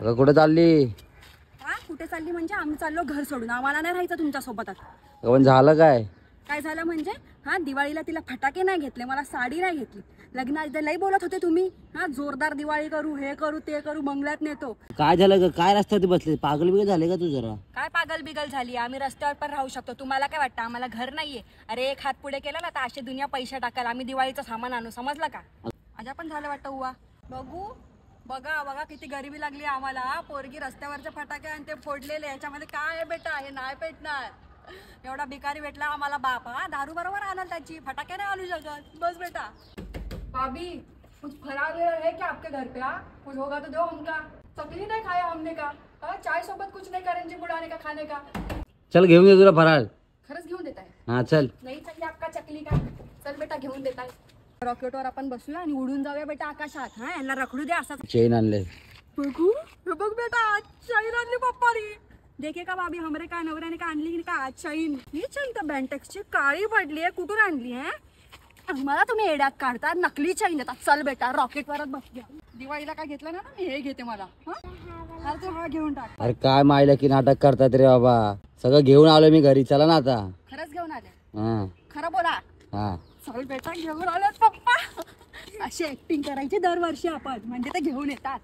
अगं कुठे चालली? हा कुठे चालली म्हणजे आम्ही चाललो घर सोडून. आम्हाला नाही राहायचं तुमच्या सोबत आता. पण झालं काय? काय झालं म्हणजे हा दिवाळीला तिला फटाके नाही घेतले, मला साडी नाही घेतली. लग्नात लई बोलत होते तुम्ही हा जोरदार दिवाळी करू, हे करू ते करू, बंगल्यात नेतो. काय झालं ग? काय रस्त्यावरती बसले? पागल बिगल झाले का तू जरा? काय पागल बिगल झाली? आम्ही रस्त्यावर पण राहू शकतो. तुम्हाला काय वाटतं आम्हाला घर नाहीये? अरे एक हात पुढे केला ना तर अशी दुनिया पैसे टाकाल. आम्ही दिवाळीचं सामान आणू, समजलं का? माझ्या पण झालं वाटतं उवा. बघू बघा बघा किती गरिबी लागली आम्हाला. पोरगी रस्त्यावरचे फटाके आणि ते फोडलेले, याच्यामध्ये काय आहे बेटा? हे नाही पेटणार. एवढा भिकारी भेटला आम्हाला बाप. हा दारू बरोबर आणाल त्याची, फटाके नाही आणू शकत. बस बेटा. भाभी कुछ खराब है क्या आपके घर पे? हाँ कुछ होगा तो दो हमका. चकली नहीं खाया हमने का. हाँ चाय सोबत कुछ नहीं करंजी बुढ़ाने का खाने का. चल घेऊन ये तुला फराळ. खरंच घेऊन देताय? हा चल. नाही चाहिए आपका चकली का. चल बेटा घेऊन देताय. रॉकेटवर आपण बसूया आणि उडून जाऊया बेटा आकाशात. हा यांना रखडू द्या असा. चेन आणले. बघू बघ बेटा चैन आणली पप्पानी. देखे का भाभी हमरे का नवऱ्याने का आणली का चैन? ही चैन तर बँटेक्सची काळी पडली आहे. कुठून आणली आहे? मला तुम्ही एड्यात काढतात, नकली चैन देतात. चल बेटा रॉकेटवरच बसूया. दिवाळीला काय घेतलं ना मी हे घेते मला. अरे तू हा घेऊन टाक. अरे काय मायला की नाटक करतात रे बाबा. सगळं घेऊन आलो मी घरी. चला ना आता. खरंच घेऊन आले? हा खरं बोला. हा चल बेटा घेऊन आलेत पप्पा. अशी ऍक्टिंग करायची दरवर्षी आपण, म्हणजे ते घेऊन येतात.